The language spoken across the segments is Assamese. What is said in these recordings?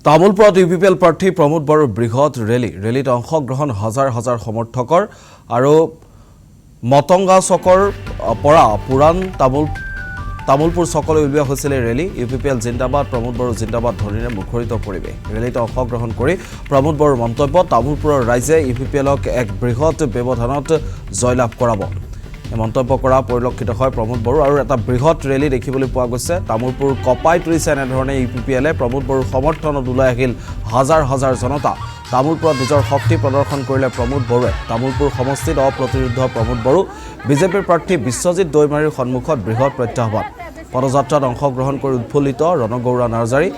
তামুলপুৰত ইউপিপিএল প্ৰাৰ্থী প্ৰমোদ বড়োৰ বৃহৎ ৰেলীত অংশগ্ৰহণ হাজাৰ হাজাৰ সমৰ্থকৰ আৰু মটংগা চকৰ পৰা পুৰাণ তামুলপুৰ চকলৈ উলিওৱা হৈছিল ৰেলী। ইউপিপিএল জিন্দাবাদ, প্ৰমোদ বড়ো জিন্দাবাদ ধ্বনিৰে মুখৰিত পৰিৱেশ। ৰেলীত অংশগ্ৰহণ কৰি প্ৰমোদ বড়োৰ মন্তব্য, তামুলপুৰৰ ৰাইজে ইউপিপিএলক এক বৃহৎ ব্যৱধানত জয়লাভ কৰাব। মন্তব্য কৰা পৰিলক্ষিত হয় প্ৰমোদ বড়ো আৰু এটা বৃহৎ ৰেলী দেখিবলৈ পোৱা গৈছে। তামুলপুৰ কপাই তুলিছে এনেধৰণে ইউপিপিএলে। প্ৰমোদ বড়োৰ সমৰ্থনত ওলাই আহিল হাজাৰ হাজাৰ জনতা। তামুলপুৰত নিজৰ শক্তি প্ৰদৰ্শন কৰিলে প্ৰমোদ বড়োৱে। তামুলপুৰ সমষ্টিত অপ্ৰতিৰোধ প্ৰমোদ বড়ো। বিজেপিৰ প্ৰাৰ্থী বিশ্বজিৎ দৈমাৰীৰ সন্মুখত বৃহৎ প্ৰত্যাহ্বান। পদযাত্ৰাত অংশগ্ৰহণ কৰি উৎফুল্লিত ৰণগৌৰা নাৰ্জাৰী।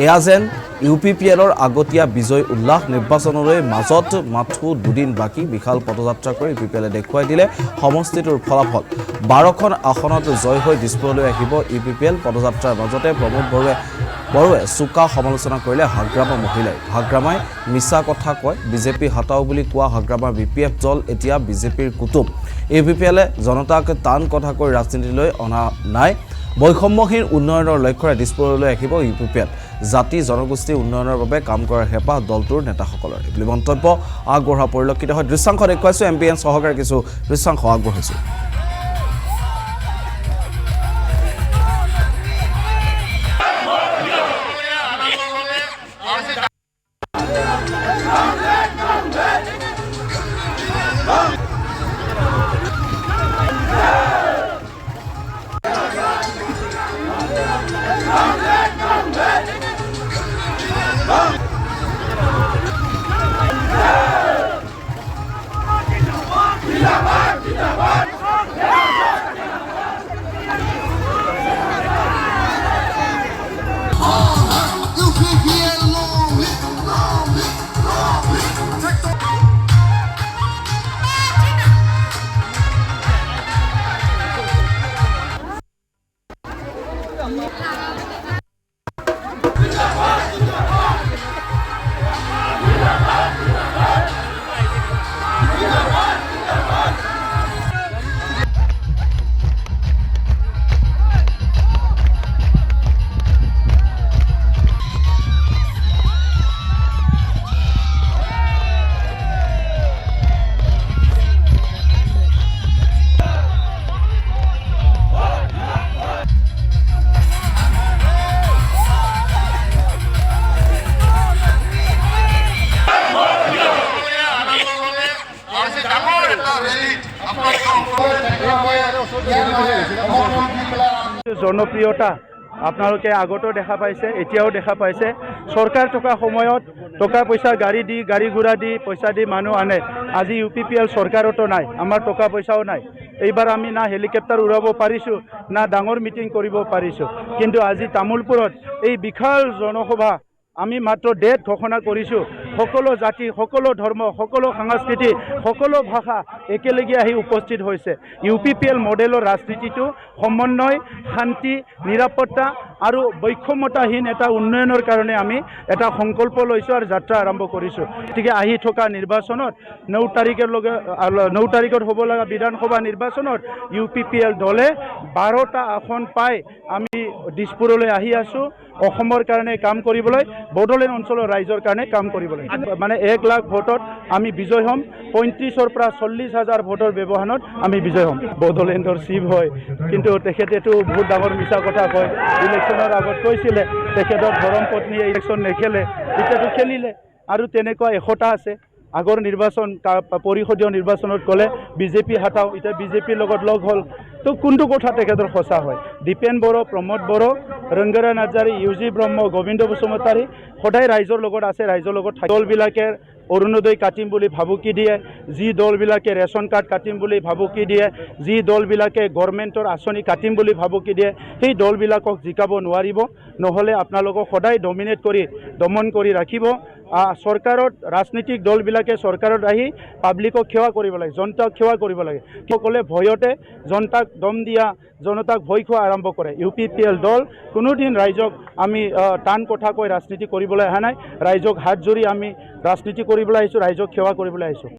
এয়া যেন ইউপিপিএলৰ আগতীয়া বিজয় উল্লাস। নিৰ্বাচনলৈ মাজত মাথো দুদিন বাকী। বিশাল পদযাত্ৰা কৰি ইউপিপিএলে দেখুৱাই দিলে সমষ্টিটোৰ ফলাফল। 12খন আসনত জয় হৈ দিছপুৰলৈ আহিব ইউপিপিএল। পদযাত্ৰাৰ মাজতে প্ৰমোদ বড়োৱে চোকা সমালোচনা কৰিলে হাগ্ৰামা মহিলাই। হাগ্ৰামাই মিছা কথা কয়। বিজেপি হাতাও বুলি কোৱা হাগ্ৰামাৰ বিপিএফ দল এতিয়া বিজেপিৰ কুটুম। ইউপিপিএলে জনতাক টান কথা কৈ ৰাজনীতিলৈ অনা নাই। বৈষম্যহীন উন্নয়নৰ লক্ষ্যৰে দিছপুৰলৈ আহিব ইউপিপিএল। জাতি জনগোষ্ঠী উন্নয়নৰ বাবে কাম কৰাৰ হেঁপাহ দলটোৰ নেতাসকলৰ বুলি মন্তব্য আগবঢ়া পৰিলক্ষিত হয়। দৃশ্যাংশ দেখুৱাইছোঁ, MPN সহকাৰে কিছু দৃশ্যাংশ আগবঢ়াইছোঁ। জনপ্ৰিয়তা আপোনালোকে আগতো দেখা পাইছে, এতিয়াও দেখা পাইছে। চৰকাৰ থকা সময়ত টকা পইচা গাড়ী ঘোঁৰা দি পইচা দি মানুহ আনে। আজি ইউপিপিএল চৰকাৰতো নাই, আমাৰ টকা পইচাও নাই। এইবাৰ আমি না হেলিকপ্টাৰ উৰাব পাৰিছোঁ, না ডাঙৰ মিটিং কৰিব পাৰিছোঁ। কিন্তু আজি তামুলপুৰত এই বিশাল জনসভা আমি মাত্ৰ ডেট ঘোষণা কৰিছোঁ। সকলো জাতি, সকলো ধৰ্ম, সকলো সংস্কৃতি, সকলো ভাষা একেলগে আহি উপস্থিত হৈছে। ইউপিপিএল মডেলৰ ৰাজনীতিটো সমন্বয়, শান্তি, নিৰাপত্তা আৰু বৈষম্যতাহীন এটা উন্নয়নৰ কাৰণে আমি এটা সংকল্প লৈছোঁ আৰু যাত্ৰা আৰম্ভ কৰিছোঁ। গতিকে আহি থকা নিৰ্বাচনত 9 তাৰিখত হ'ব লগা বিধানসভা নিৰ্বাচনত ইউপিপিএল দলে 12টা আসন পাই আমি দিছপুৰলৈ আহি আছোঁ অসমৰ কাৰণে কাম কৰিবলৈ, বড়োলেণ্ড অঞ্চলৰ ৰাইজৰ কাৰণে কাম কৰিবলৈ। মানে 1 লাখ ভোটত আমি বিজয় হ'ম। 35,000 পৰা 40,000 ভোটৰ ব্যৱধানত আমি বিজয় হ'ম। বড়োলেণ্ডৰ চিফ হয়, কিন্তু তেখেতেতো বহুত ডাঙৰ মিছা কথা কয়। ইলেকশ্যনৰ আগত কৈছিলে তেখেতৰ ধৰম পত্নীয়ে ইলেকশ্যন নেখেলে, এতিয়াতো খেলিলে। আৰু তেনেকুৱা 100টা আছে। আগৰ নিৰ্বাচন পৰিষদীয় নিৰ্বাচনত ক'লে বিজেপি হাতাও, এতিয়া বিজেপিৰ লগত লগ হ'ল। তো কোনটো কথা তেখেতৰ সঁচা হয়? দীপেন বড়ো, প্ৰমোদ বড়ো, ৰংগৰা নাৰ্জাৰী, UG ব্ৰহ্ম, গোবিন্দ বসুমতাৰী সদায় ৰাইজৰ লগত আছে, ৰাইজৰ লগত থাকে। দলবিলাকে অৰুণোদয় কাটিম বুলি ভাবুকি দিয়ে, যি দলবিলাকে ৰেচন কাৰ্ড কাটিম বুলি ভাবুকি দিয়ে, যি দলবিলাকে গভৰ্ণমেণ্টৰ আঁচনি কাটিম বুলি ভাবুকি দিয়ে, সেই দলবিলাকক জিকাব নোৱাৰিব। নহ'লে আপোনালোকক সদায় ডমিনেট কৰি দমন কৰি ৰাখিব। চৰকাৰত ৰাজনৈতিক দলবিলাকে চৰকাৰত আহি পাব্লিকক সেৱা কৰিব লাগে, জনতাক সেৱা কৰিব লাগে। সকলে ভয়তে জনতাক দম দিয়া, জনতাক ভয় খোৱা আৰম্ভ কৰে। ইউপিপিএল দল কোনোদিন ৰাইজক আমি টান কথা কৈ ৰাজনীতি কৰিবলৈ অহা নাই। ৰাইজক হাত জোৰি আমি ৰাজনীতি কৰিবলৈ আহিছোঁ, ৰাইজক সেৱা কৰিবলৈ আহিছোঁ।